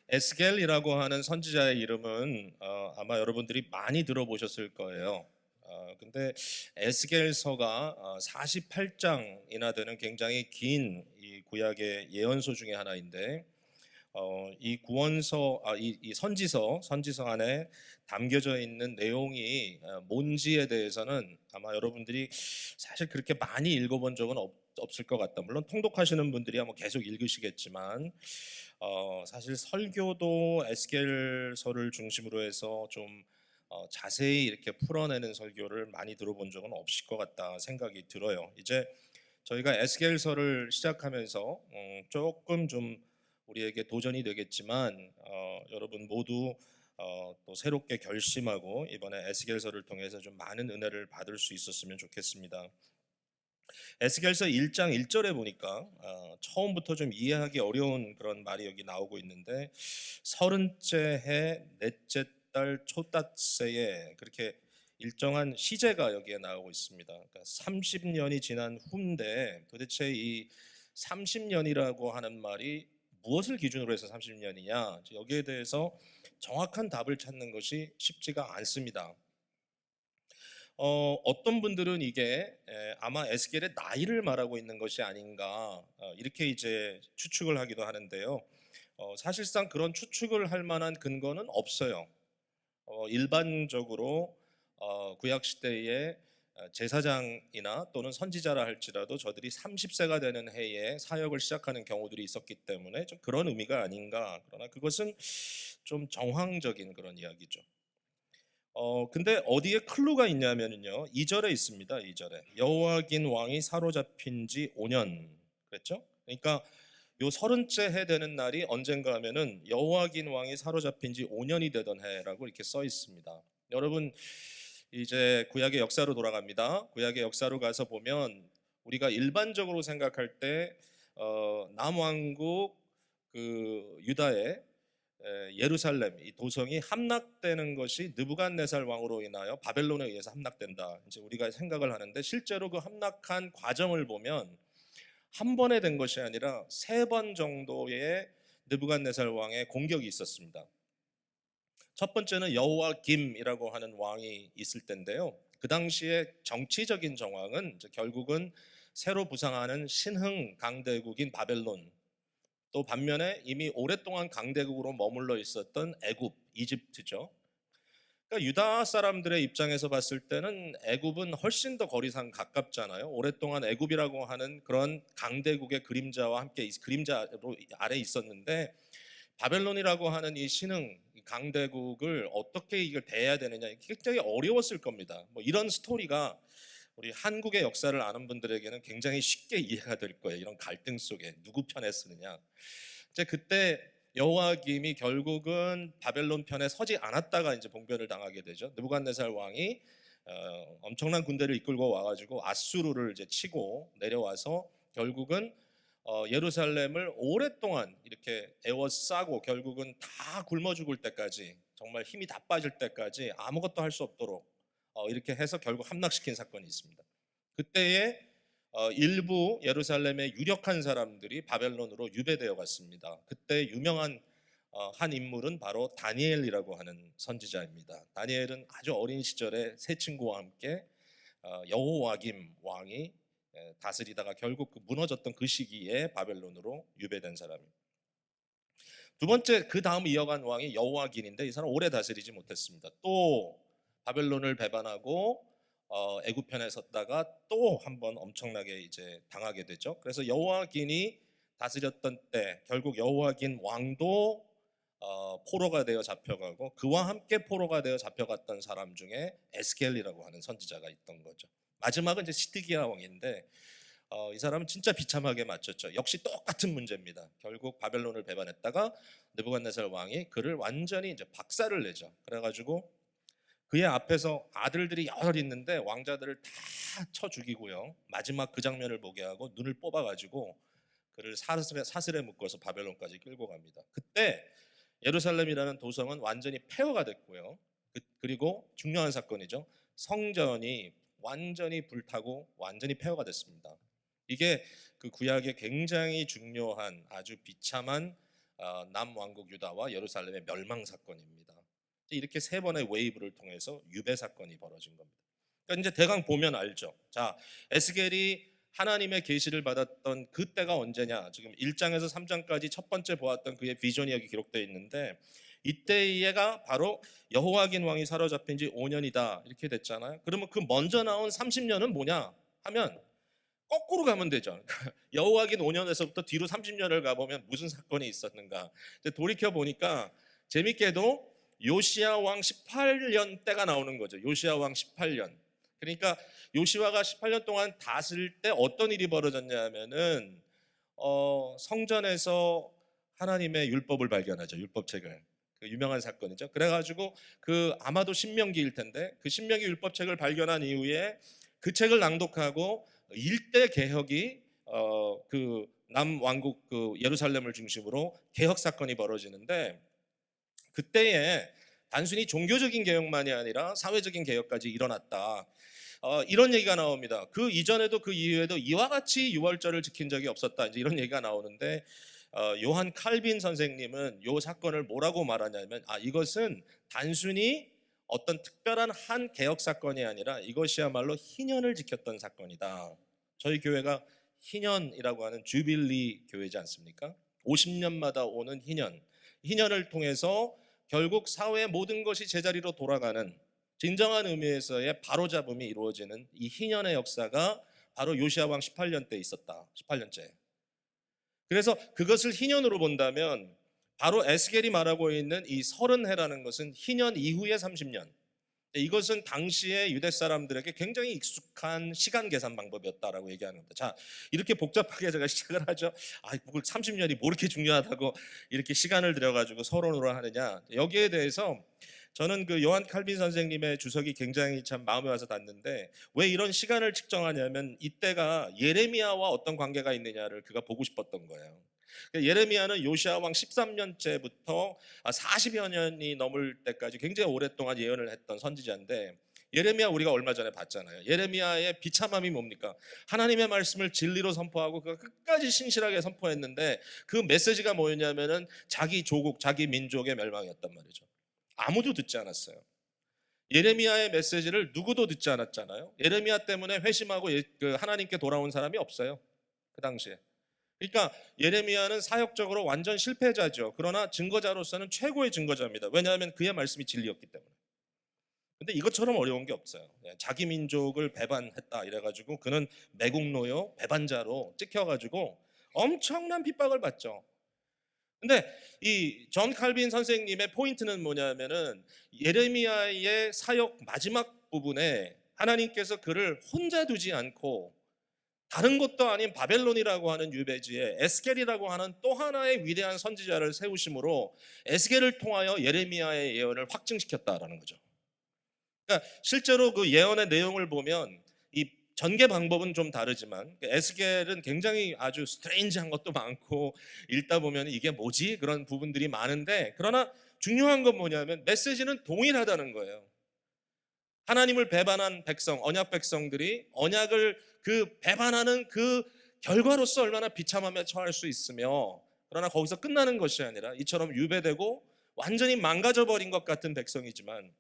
에스겔이라고 하는 선지자의 이름은 아마 여러분들이 많이 들어보셨을 거예요. 근데 에스겔서가 48장이나 되는 굉장히 긴 이 구약의 예언서 중에 하나인데 이 구원서 이 선지서 안에 담겨져 있는 내용이 뭔지에 대해서는 아마 여러분들이 사실 그렇게 많이 읽어본 적은 없을 것 같다. 물론 통독하시는 분들이 아마 계속 읽으시겠지만 사실 설교도 에스겔서를 중심으로 해서 좀 자세히 이렇게 풀어내는 설교를 많이 들어본 적은 없을 것 같다 생각이 들어요. 이제 저희가 에스겔서를 시작하면서 조금 좀 우리에게 도전이 되겠지만 여러분 모두 또 새롭게 결심하고 이번에 에스겔서를 통해서 좀 많은 은혜를 받을 수 있었으면 좋겠습니다. 에스겔서 1장 1절에 보니까 처음부터 좀 이해하기 어려운 그런 말이 여기 나오고 있는데 서른째 해 넷째 달 초닷새에 그렇게 일정한 시제가 여기에 나오고 있습니다. 그러니까 30년이 지난 후인데 도대체 이 30년이라고 하는 말이 무엇을 기준으로 해서 30년이냐? 여기에 대해서 정확한 답을 찾는 것이 쉽지가 않습니다. 어떤 분들은 이게 아마 에스겔의 나이를 말하고 있는 것이 아닌가 이렇게 이제 추측을 하기도 하는데요. 사실상 그런 추측을 할 만한 근거는 없어요. 일반적으로 구약 시대에 제사장이나 또는 선지자라 할지라도 저들이 30세가 되는 해에 사역을 시작하는 경우들이 있었기 때문에 좀 그런 의미가 아닌가. 그러나 그것은 좀 정황적인 그런 이야기죠. 근데 어디에 클루가 있냐면요. 2절에 있습니다. 2절에. 여호와긴 왕이 사로잡힌 지 5년. 그랬죠? 그러니까 요 서른째 해 되는 날이 언젠가 하면은 여호와긴 왕이 사로잡힌 지 5년이 되던 해라고 이렇게 써 있습니다. 여러분 이제 구약의 역사로 돌아갑니다. 구약의 역사로 가서 보면 우리가 일반적으로 생각할 때 남왕국 그 유다의 예루살렘 이 도성이 함락되는 것이 느부갓네살 왕으로 인하여 바벨론에 의해서 함락된다. 이제 우리가 생각을 하는데 실제로 그 함락한 과정을 보면 한 번에 된 것이 아니라 세 번 정도의 느부갓네살 왕의 공격이 있었습니다. 첫 번째는 여호와김이라고 하는 왕이 있을 때인데요. 그 당시에 정치적인 정황은 결국은 새로 부상하는 신흥 강대국인 바벨론, 또 반면에 이미 오랫동안 강대국으로 머물러 있었던 애굽, 이집트죠. 그러니까 유다 사람들의 입장에서 봤을 때는 애굽은 훨씬 더 거리상 가깝잖아요. 오랫동안 애굽이라고 하는 그런 강대국의 그림자와 함께 그림자로 아래 있었는데 바벨론이라고 하는 이 신흥 강대국을 어떻게 이걸 대해야 되느냐 굉장히 어려웠을 겁니다. 뭐 이런 스토리가 우리 한국의 역사를 아는 분들에게는 굉장히 쉽게 이해가 될 거예요. 이런 갈등 속에 누구 편에 쓰느냐. 이제 그때 여호와김이 결국은 바벨론 편에 서지 않았다가 이제 봉변을 당하게 되죠. 느부갓네살 왕이 엄청난 군대를 이끌고 와가지고 아수르를 이제 치고 내려와서 결국은 예루살렘을 오랫동안 이렇게 에워싸고 결국은 다 굶어 죽을 때까지 정말 힘이 다 빠질 때까지 아무것도 할 수 없도록 이렇게 해서 결국 함락시킨 사건이 있습니다. 그때에 일부 예루살렘의 유력한 사람들이 바벨론으로 유배되어 갔습니다. 그때 유명한 한 인물은 바로 다니엘이라고 하는 선지자입니다. 다니엘은 아주 어린 시절에 세 친구와 함께 여호와김 왕이 다스리다가 결국 무너졌던 그 시기에 바벨론으로 유배된 사람입니다. 두 번째 그 다음 이어간 왕이 여호와긴인데 이 사람 오래 다스리지 못했습니다. 또 바벨론을 배반하고 애굽 편에 섰다가 또 한 번 엄청나게 이제 당하게 되죠. 그래서 여호와긴이 다스렸던 때 결국 여호와긴 왕도 포로가 되어 잡혀가고 그와 함께 포로가 되어 잡혀갔던 사람 중에 에스겔이라고 하는 선지자가 있던 거죠. 마지막은 이제 시드기야 왕인데 이 사람은 진짜 비참하게 맞췄죠. 역시 똑같은 문제입니다. 결국 바벨론을 배반했다가 느부갓네살 왕이 그를 완전히 이제 박살을 내죠. 그래가지고 그의 앞에서 아들들이 여럿 있는데 왕자들을 다 쳐 죽이고요. 마지막 그 장면을 보게 하고 눈을 뽑아가지고 그를 사슬에 묶어서 바벨론까지 끌고 갑니다. 그때 예루살렘이라는 도성은 완전히 폐허가 됐고요. 그리고 중요한 사건이죠. 성전이 완전히 불타고 완전히 폐허가 됐습니다. 이게 그 구약의 굉장히 중요한 아주 비참한 남왕국 유다와 예루살렘의 멸망 사건입니다. 이렇게 세 번의 웨이브를 통해서 유배 사건이 벌어진 겁니다. 그러니까 이제 대강 보면 알죠. 자, 에스겔이 하나님의 계시를 받았던 그때가 언제냐? 지금 1장에서 3장까지 첫 번째 보았던 그의 비전이 여기 기록되어 있는데, 이때가 바로 여호와긴 왕이 사로잡힌 지 5년이다 이렇게 됐잖아요. 그러면 그 먼저 나온 30년은 뭐냐 하면 거꾸로 가면 되죠. 여호와긴 5년에서부터 뒤로 30년을 가보면 무슨 사건이 있었는가. 돌이켜 보니까 재밌게도 요시야 왕 18년 때가 나오는 거죠. 요시야 왕 18년. 그러니까 요시야가 18년 동안 다스릴 때 어떤 일이 벌어졌냐면은 성전에서 하나님의 율법을 발견하죠. 율법책을. 그 유명한 사건이죠. 그래가지고 그 아마도 신명기일 텐데 그 신명기 율법책을 발견한 이후에 그 책을 낭독하고 일대 개혁이 그 남왕국 그 예루살렘을 중심으로 개혁 사건이 벌어지는데, 그때에 단순히 종교적인 개혁만이 아니라 사회적인 개혁까지 일어났다. 이런 얘기가 나옵니다. 그 이전에도 그 이후에도 이와 같이 유월절을 지킨 적이 없었다. 이제 이런 얘기가 나오는데, 요한 칼빈 선생님은 이 사건을 뭐라고 말하냐면, 이것은 단순히 어떤 특별한 한 개혁 사건이 아니라 이것이야말로 희년을 지켰던 사건이다. 저희 교회가 희년이라고 하는 주빌리 교회지 않습니까? 50년마다 오는 희년, 희년을 통해서 결국 사회의 모든 것이 제자리로 돌아가는 진정한 의미에서의 바로잡음이 이루어지는 이 희년의 역사가 바로 요시야 왕 18년 때 있었다. 18년째. 그래서 그것을 희년으로 본다면 바로 에스겔이 말하고 있는 이 30해라는 것은 희년 이후의 30년. 이것은 당시의 유대 사람들에게 굉장히 익숙한 시간 계산 방법이었다라고 얘기하는 겁니다. 자, 이렇게 복잡하게 제가 시작을 하죠. 30년이 뭐 이렇게 중요하다고 이렇게 시간을 들여가지고 서론으로 하느냐. 여기에 대해서 저는 그 요한 칼빈 선생님의 주석이 굉장히 참 마음에 와서 닿는데, 왜 이런 시간을 측정하냐면 이때가 예레미야와 어떤 관계가 있느냐를 그가 보고 싶었던 거예요. 예레미야는 요시야 왕 13년째부터 40여 년이 넘을 때까지 굉장히 오랫동안 예언을 했던 선지자인데, 예레미야 우리가 얼마 전에 봤잖아요. 예레미야의 비참함이 뭡니까? 하나님의 말씀을 진리로 선포하고 그가 끝까지 신실하게 선포했는데 그 메시지가 뭐였냐면은 자기 조국, 자기 민족의 멸망이었단 말이죠. 아무도 듣지 않았어요. 예레미야의 메시지를 누구도 듣지 않았잖아요. 예레미야 때문에 회심하고 하나님께 돌아온 사람이 없어요. 그 당시에. 그러니까 예레미야는 사역적으로 완전 실패자죠. 그러나 증거자로서는 최고의 증거자입니다. 왜냐하면 그의 말씀이 진리였기 때문에. 근데 이것처럼 어려운 게 없어요. 자기 민족을 배반했다 이래가지고 그는 매국노요 배반자로 찍혀가지고 엄청난 핍박을 받죠. 근데 이 존 칼빈 선생님의 포인트는 뭐냐면은 예레미야의 사역 마지막 부분에 하나님께서 그를 혼자 두지 않고 다른 것도 아닌 바벨론이라고 하는 유배지에 에스겔이라고 하는 또 하나의 위대한 선지자를 세우심으로 에스겔을 통하여 예레미야의 예언을 확증시켰다라는 거죠. 그러니까 실제로 그 예언의 내용을 보면 이 전개 방법은 좀 다르지만 에스겔은 굉장히 아주 스트레인지한 것도 많고 읽다 보면 이게 뭐지? 그런 부분들이 많은데, 그러나 중요한 건 뭐냐면 메시지는 동일하다는 거예요. 하나님을 배반한 백성, 언약 백성들이 언약을 그 배반하는 그 결과로서 얼마나 비참함에 처할 수 있으며, 그러나 거기서 끝나는 것이 아니라 이처럼 유배되고 완전히 망가져 버린 것 같은 백성이지만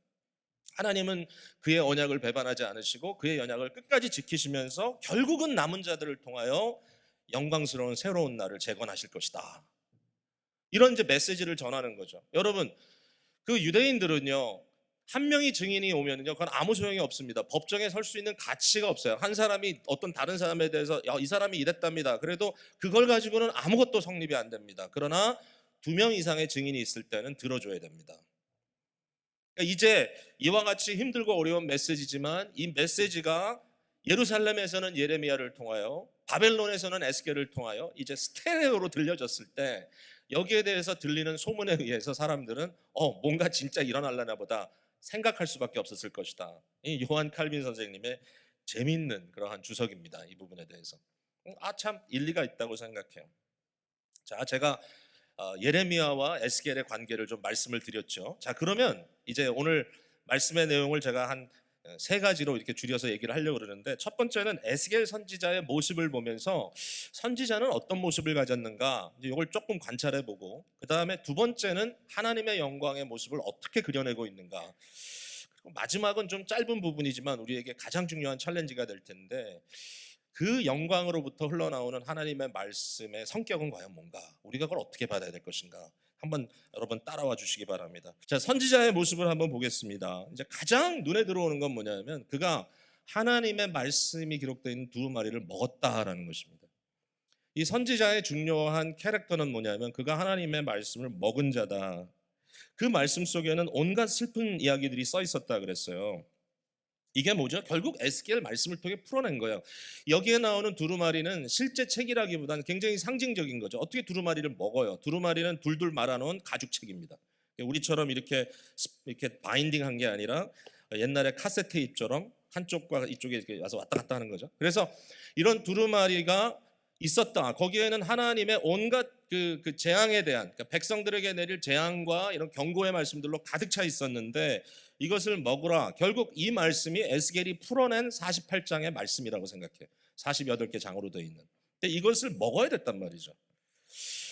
하나님은 그의 언약을 배반하지 않으시고 그의 언약을 끝까지 지키시면서 결국은 남은 자들을 통하여 영광스러운 새로운 날을 재건하실 것이다. 이런 이제 메시지를 전하는 거죠. 여러분, 그 유대인들은요, 한 명이 증인이 오면요, 그건 아무 소용이 없습니다. 법정에 설 수 있는 가치가 없어요. 한 사람이 어떤 다른 사람에 대해서 이 사람이 이랬답니다. 그래도 그걸 가지고는 아무것도 성립이 안 됩니다. 그러나 2명 이상의 증인이 있을 때는 들어줘야 됩니다. 그러니까 이제 이와 같이 힘들고 어려운 메시지지만 이 메시지가 예루살렘에서는 예레미야를 통하여, 바벨론에서는 에스겔을 통하여 이제 스테레오로 들려졌을 때 여기에 대해서 들리는 소문에 의해서 사람들은 뭔가 진짜 일어날라나 보다 생각할 수밖에 없었을 것이다. 이 요한 칼빈 선생님의 재미있는 그러한 주석입니다. 이 부분에 대해서 참 일리가 있다고 생각해요. 자, 제가 예레미야와 에스겔의 관계를 좀 말씀을 드렸죠. 자, 그러면 이제 오늘 말씀의 내용을 제가 한 세 가지로 이렇게 줄여서 얘기를 하려고 그러는데, 첫 번째는 에스겔 선지자의 모습을 보면서 선지자는 어떤 모습을 가졌는가, 이제 이걸 조금 관찰해 보고, 그 다음에 두 번째는 하나님의 영광의 모습을 어떻게 그려내고 있는가, 그리고 마지막은 좀 짧은 부분이지만 우리에게 가장 중요한 챌린지가 될 텐데, 그 영광으로부터 흘러나오는 하나님의 말씀의 성격은 과연 뭔가, 우리가 그걸 어떻게 받아야 될 것인가, 한번 여러분 따라와 주시기 바랍니다. 자, 선지자의 모습을 한번 보겠습니다. 이제 가장 눈에 들어오는 건 뭐냐면, 그가 하나님의 말씀이 기록되어 있는 두루마리를 먹었다라는 것입니다. 이 선지자의 중요한 캐릭터는 뭐냐면, 그가 하나님의 말씀을 먹은 자다. 그 말씀 속에는 온갖 슬픈 이야기들이 써 있었다 그랬어요. 이게 뭐죠? 결국 에스겔 말씀을 통해 풀어낸 거예요. 여기에 나오는 두루마리는 실제 책이라기보다는 굉장히 상징적인 거죠. 어떻게 두루마리를 먹어요? 두루마리는 둘둘 말아놓은 가죽책입니다. 우리처럼 이렇게 바인딩한 게 아니라 옛날에 카세트 테이프처럼 한쪽과 이쪽에 이렇게 와서 왔다 갔다 하는 거죠. 그래서 이런 두루마리가 있었다. 거기에는 하나님의 온갖 그 재앙에 대한, 그러니까 백성들에게 내릴 재앙과 이런 경고의 말씀들로 가득 차 있었는데, 이것을 먹으라. 결국 이 말씀이 에스겔이 풀어낸 48장의 말씀이라고 생각해요. 48개 장으로 되어 있는. 근데 이것을 먹어야 됐단 말이죠.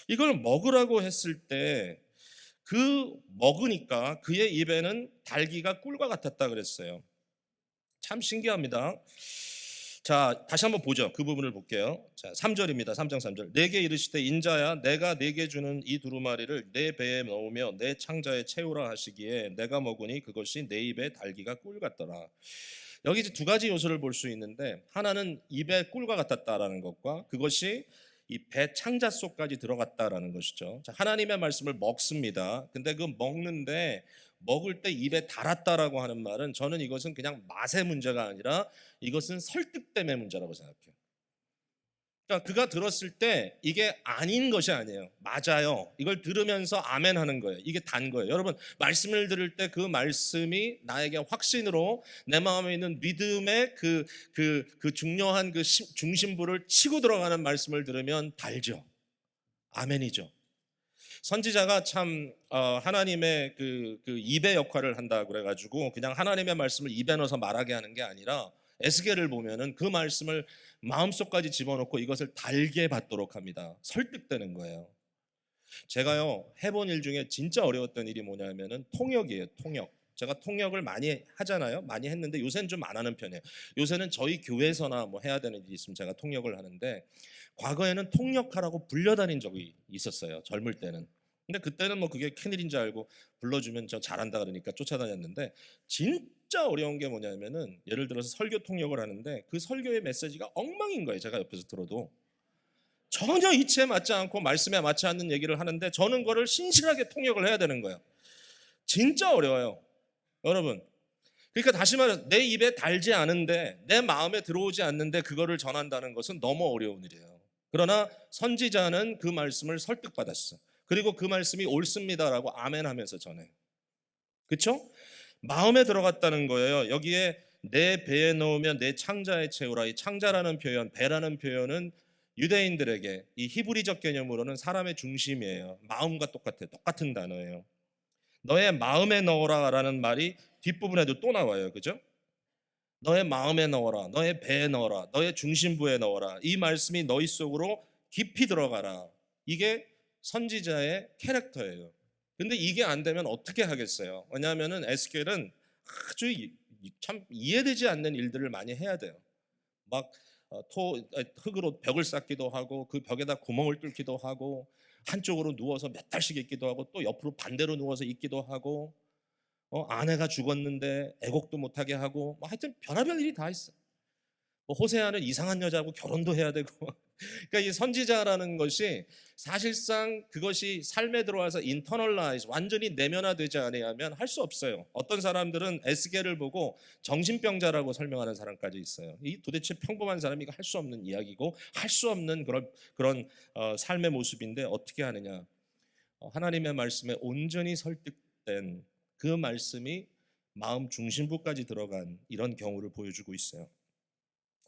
이걸 먹으라고 했을 때 그 먹으니까 그의 입에는 달기가 꿀과 같았다 그랬어요. 참 신기합니다. 자, 다시 한번 보죠. 그 부분을 볼게요. 자, 3절입니다. 3장 3절. 내게 이르시되, 인자야, 내가 내게 주는 이 두루마리를 내 배에 넣으며 내 창자에 채우라 하시기에 내가 먹으니 그것이 내 입에 달기가 꿀 같더라. 여기 이제 두 가지 요소를 볼 수 있는데, 하나는 입에 꿀과 같았다라는 것과, 그것이 이 배 창자 속까지 들어갔다라는 것이죠. 자, 하나님의 말씀을 먹습니다. 근데 그 먹는데, 먹을 때 입에 달았다라고 하는 말은, 저는 이것은 그냥 맛의 문제가 아니라 이것은 설득됨의 문제라고 생각해요. 그러니까 그가 들었을 때 이게 아닌 것이 아니에요. 맞아요. 이걸 들으면서 아멘 하는 거예요. 이게 단 거예요. 여러분, 말씀을 들을 때 그 말씀이 나에게 확신으로 내 마음에 있는 믿음의 그 중요한 그 중심부를 치고 들어가는 말씀을 들으면 달죠. 아멘이죠. 선지자가 참 하나님의 그 입의 역할을 한다 그래가지고 그냥 하나님의 말씀을 입에 넣어서 말하게 하는 게 아니라, 에스겔을 보면은 그 말씀을 마음속까지 집어넣고 이것을 달게 받도록 합니다. 설득되는 거예요. 제가요, 해본 일 중에 진짜 어려웠던 일이 뭐냐면은 통역이에요. 통역. 제가 통역을 많이 하잖아요. 많이 했는데 요새는 좀 안 하는 편이에요. 요새는 저희 교회에서나 뭐 해야 되는 일이 있으면 제가 통역을 하는데, 과거에는 통역하라고 불려다닌 적이 있었어요. 젊을 때는. 근데 그때는 뭐 그게 큰일인 줄 알고 불러주면 저 잘한다 그러니까 쫓아다녔는데, 진짜 어려운 게 뭐냐면은, 예를 들어서 설교 통역을 하는데 그 설교의 메시지가 엉망인 거예요. 제가 옆에서 들어도 전혀 이치에 맞지 않고 말씀에 맞지 않는 얘기를 하는데, 저는 그거를 신실하게 통역을 해야 되는 거예요. 진짜 어려워요, 여러분. 그러니까 다시 말해서 내 입에 달지 않은데, 내 마음에 들어오지 않는데 그거를 전한다는 것은 너무 어려운 일이에요. 그러나 선지자는 그 말씀을 설득받았어. 그리고 그 말씀이 옳습니다라고 아멘하면서 전해요. 그렇죠? 마음에 들어갔다는 거예요. 여기에 내 배에 넣으면 내 창자에 채우라. 이 창자라는 표현, 배라는 표현은 유대인들에게 이 히브리적 개념으로는 사람의 중심이에요. 마음과 똑같은 단어예요. 너의 마음에 넣어라라는 말이 뒷부분에도 또 나와요. 그죠? 너의 마음에 넣어라, 너의 배에 넣어라, 너의 중심부에 넣어라. 이 말씀이 너희 속으로 깊이 들어가라. 이게 선지자의 캐릭터예요. 근데 이게 안 되면 어떻게 하겠어요? 왜냐하면은 에스겔은 아주 참 이해되지 않는 일들을 많이 해야 돼요. 막 흙으로 벽을 쌓기도 하고, 그 벽에다 구멍을 뚫기도 하고, 한쪽으로 누워서 몇 달씩 있기도 하고, 또 옆으로 반대로 누워서 있기도 하고, 아내가 죽었는데 애곡도 못하게 하고, 뭐 하여튼 별의별 일이 다 있어. 뭐 호세아는 이상한 여자하고 결혼도 해야 되고. 그러니까 이 선지자라는 것이 사실상 그것이 삶에 들어와서 인터널라이즈, 완전히 내면화되지 않으면 할 수 없어요. 어떤 사람들은 에스겔을 보고 정신병자라고 설명하는 사람까지 있어요. 이 도대체 평범한 사람이 할 수 없는 이야기고 할 수 없는 그런 삶의 모습인데 어떻게 하느냐? 하나님의 말씀에 온전히 설득된 그 말씀이 마음 중심부까지 들어간 이런 경우를 보여주고 있어요.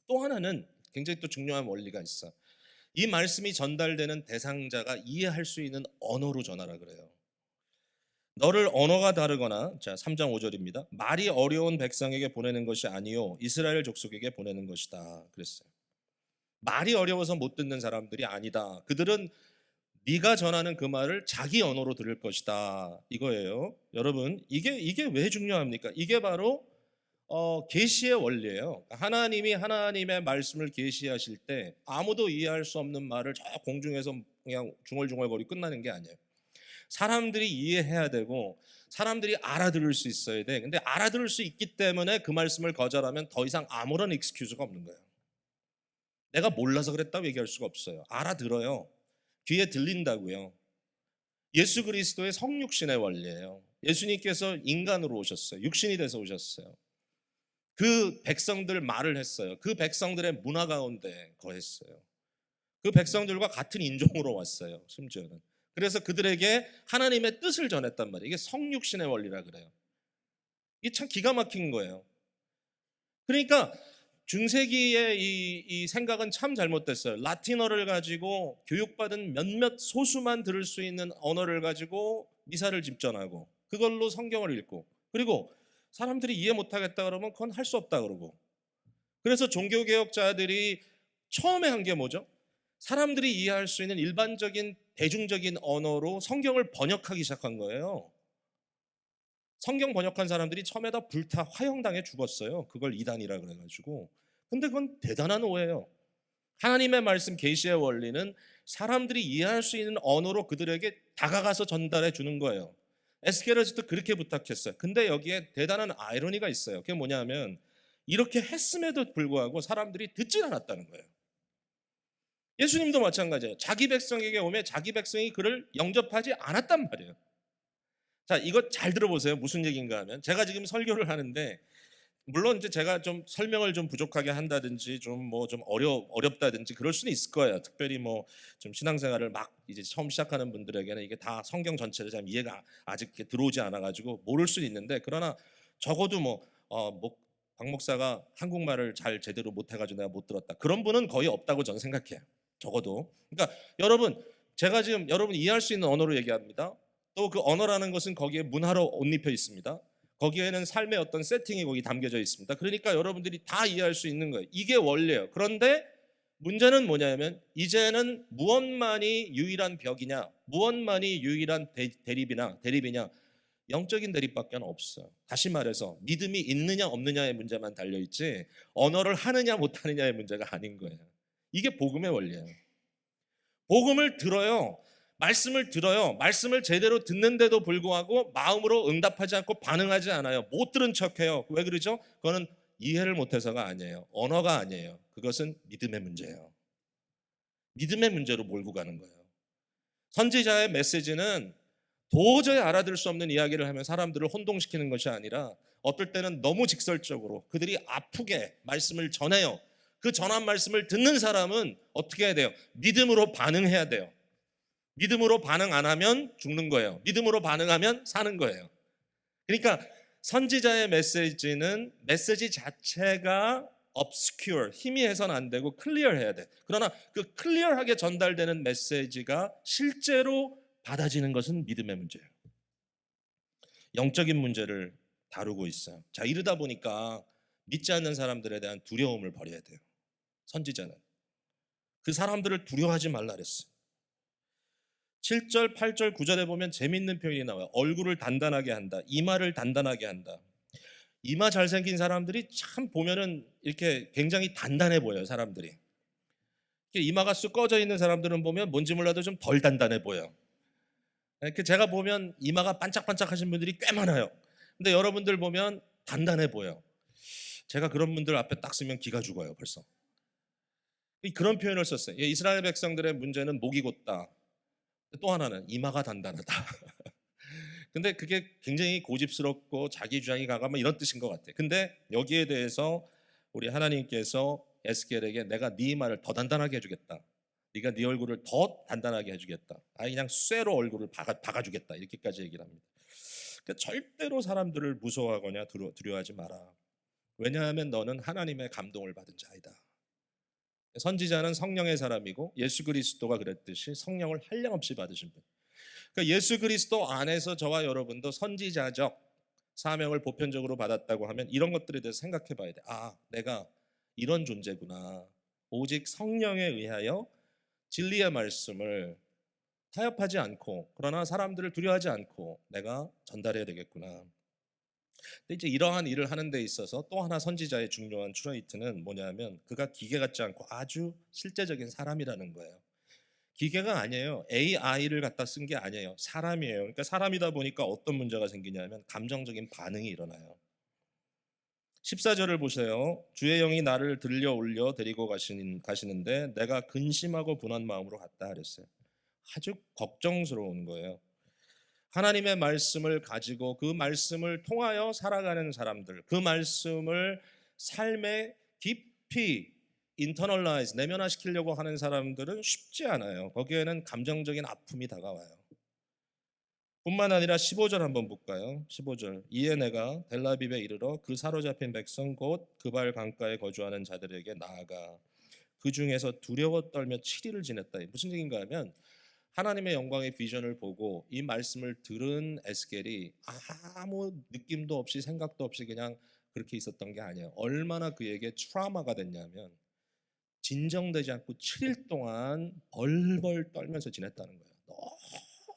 또 하나는 굉장히 또 중요한 원리가 있어. 이 말씀이 전달되는 대상자가 이해할 수 있는 언어로 전하라 그래요. 너를 언어가 다르거나 자 3장 5절입니다. 말이 어려운 백성에게 보내는 것이 아니요 이스라엘 족속에게 보내는 것이다. 그랬어요. 말이 어려워서 못 듣는 사람들이 아니다. 그들은 네가 전하는 그 말을 자기 언어로 들을 것이다. 이거예요. 여러분, 이게 왜 중요합니까? 이게 바로 계시의 원리예요. 하나님이 하나님의 말씀을 계시하실 때 아무도 이해할 수 없는 말을 저 공중에서 그냥 중얼중얼거리 끝나는 게 아니에요. 사람들이 이해해야 되고 사람들이 알아들을 수 있어야 돼. 근데 알아들을 수 있기 때문에 그 말씀을 거절하면 더 이상 아무런 익스큐즈가 없는 거예요. 내가 몰라서 그랬다고 얘기할 수가 없어요. 알아들어요. 귀에 들린다고요. 예수 그리스도의 성육신의 원리예요. 예수님께서 인간으로 오셨어요. 육신이 돼서 오셨어요. 그 백성들 말을 했어요. 그 백성들의 문화 가운데 거했어요. 그 백성들과 같은 인종으로 왔어요. 심지어는. 그래서 그들에게 하나님의 뜻을 전했단 말이에요. 이게 성육신의 원리라 그래요. 이게 참 기가 막힌 거예요. 그러니까 중세기의 이 생각은 참 잘못됐어요. 라틴어를 가지고 교육받은 몇몇 소수만 들을 수 있는 언어를 가지고 미사를 집전하고 그걸로 성경을 읽고 그리고 사람들이 이해 못하겠다 그러면 그건 할 수 없다 그러고 그래서 종교개혁자들이 처음에 한 게 뭐죠? 사람들이 이해할 수 있는 일반적인 대중적인 언어로 성경을 번역하기 시작한 거예요. 성경 번역한 사람들이 처음에 다 불타 화형당해 죽었어요. 그걸 이단이라 그래가지고. 근데 그건 대단한 오해예요. 하나님의 말씀 계시의 원리는 사람들이 이해할 수 있는 언어로 그들에게 다가가서 전달해 주는 거예요. 에스겔에서도 그렇게 부탁했어요. 근데 여기에 대단한 아이러니가 있어요. 그게 뭐냐면 이렇게 했음에도 불구하고 사람들이 듣질 않았다는 거예요. 예수님도 마찬가지예요. 자기 백성에게 오면 자기 백성이 그를 영접하지 않았단 말이에요. 자, 이거 잘 들어보세요. 무슨 얘기인가 하면 제가 지금 설교를 하는데 물론 이제 제가 좀 설명을 좀 부족하게 한다든지 좀 뭐 좀 어렵다든지 그럴 수는 있을 거예요. 특별히 뭐 좀 신앙생활을 막 이제 처음 시작하는 분들에게는 이게 다 성경 전체를 잘 이해가 아직 들어오지 않아 가지고 모를 수는 있는데 그러나 적어도 박 목사가 한국말을 잘 제대로 못 해가지고 내가 못 들었다. 그런 분은 거의 없다고 저는 생각해요. 적어도. 그러니까 여러분 제가 지금 여러분 이해할 수 있는 언어로 얘기합니다. 또 그 언어라는 것은 거기에 문화로 옷 입혀 있습니다. 거기에는 삶의 어떤 세팅이 거기 담겨져 있습니다. 그러니까 여러분들이 다 이해할 수 있는 거예요. 이게 원리예요. 그런데 문제는 뭐냐면 이제는 무엇만이 유일한 벽이냐, 무엇만이 유일한 대립이냐, 영적인 대립밖에 없어요. 다시 말해서 믿음이 있느냐 없느냐의 문제만 달려있지 언어를 하느냐 못하느냐의 문제가 아닌 거예요. 이게 복음의 원리예요. 복음을 들어요. 말씀을 들어요. 말씀을 제대로 듣는데도 불구하고 마음으로 응답하지 않고 반응하지 않아요. 못 들은 척해요. 왜 그러죠? 그거는 이해를 못해서가 아니에요. 언어가 아니에요. 그것은 믿음의 문제예요. 믿음의 문제로 몰고 가는 거예요. 선지자의 메시지는 도저히 알아들을 수 없는 이야기를 하면 사람들을 혼동시키는 것이 아니라 어떨 때는 너무 직설적으로 그들이 아프게 말씀을 전해요. 그 전한 말씀을 듣는 사람은 어떻게 해야 돼요? 믿음으로 반응해야 돼요. 믿음으로 반응 안 하면 죽는 거예요. 믿음으로 반응하면 사는 거예요. 그러니까 선지자의 메시지는 메시지 자체가 obscure, 희미해서는 안 되고 클리어해야 돼. 그러나 그 클리어하게 전달되는 메시지가 실제로 받아지는 것은 믿음의 문제예요. 영적인 문제를 다루고 있어요. 자, 이러다 보니까 믿지 않는 사람들에 대한 두려움을 버려야 돼요. 선지자는 그 사람들을 두려워하지 말라 그랬어요. 7절, 8절, 9절에 보면 재밌는 표현이 나와요. 얼굴을 단단하게 한다. 이마를 단단하게 한다. 이마 잘생긴 사람들이 참 보면은 이렇게 굉장히 단단해 보여요. 사람들이. 이마가 쑥 꺼져 있는 사람들은 보면 뭔지 몰라도 좀 덜 단단해 보여요. 이렇게 제가 보면 이마가 반짝반짝 하신 분들이 꽤 많아요. 근데 여러분들 보면 단단해 보여요. 제가 그런 분들 앞에 딱 쓰면 기가 죽어요. 벌써. 그런 표현을 썼어요. 이스라엘 백성들의 문제는 목이 곧다. 또 하나는 이마가 단단하다. 근데 그게 굉장히 고집스럽고 자기 주장이 강하면 이런 뜻인 것 같아요. 근데 여기에 대해서 우리 하나님께서 에스겔에게 내가 네 이마를 더 단단하게 해주겠다. 네가 네 얼굴을 더 단단하게 해주겠다. 아니 그냥 쇠로 얼굴을 박아주겠다. 이렇게까지 얘기를 합니다. 그러니까 절대로 사람들을 무서워하거나 두려워하지 마라. 왜냐하면 너는 하나님의 감동을 받은 자이다. 선지자는 성령의 사람이고 예수 그리스도가 그랬듯이 성령을 한량없이 받으신 분. 그러니까 예수 그리스도 안에서 저와 여러분도 선지자적 사명을 보편적으로 받았다고 하면 이런 것들에 대해서 생각해 봐야 돼. 아, 내가 이런 존재구나. 오직 성령에 의하여 진리의 말씀을 타협하지 않고, 그러나 사람들을 두려워하지 않고 내가 전달해야 되겠구나. 근데 이제 이러한 일을 하는 데 있어서 또 하나 선지자의 중요한 트레이트는 뭐냐면, 그가 기계 같지 않고 아주 실제적인 사람이라는 거예요. 기계가 아니에요. AI를 갖다 쓴 게 아니에요. 사람이에요. 그러니까 사람이다 보니까 어떤 문제가 생기냐면 감정적인 반응이 일어나요. 14절을 보세요. 주의 영이 나를 들려 올려 데리고 가시는데 내가 근심하고 분한 마음으로 갔다 그랬어요. 아주 걱정스러운 거예요. 하나님의 말씀을 가지고 그 말씀을 통하여 살아가는 사람들, 그 말씀을 삶에 깊이 인터널라이즈, 내면화시키려고 하는 사람들은 쉽지 않아요. 거기에는 감정적인 아픔이 다가와요. 뿐만 아니라 15절 한번 볼까요? 15절. 이에 내가 델라빕에 이르러 그 사로잡힌 백성 곧 그발 강가에 거주하는 자들에게 나아가 그 중에서 두려워 떨며 7일을 지냈다. 무슨 얘기인가 하면, 하나님의 영광의 비전을 보고 이 말씀을 들은 에스겔이 아무 느낌도 없이 생각도 없이 그냥 그렇게 있었던 게 아니에요. 얼마나 그에게 트라우마가 됐냐면, 진정되지 않고 7일 동안 벌벌 떨면서 지냈다는 거예요.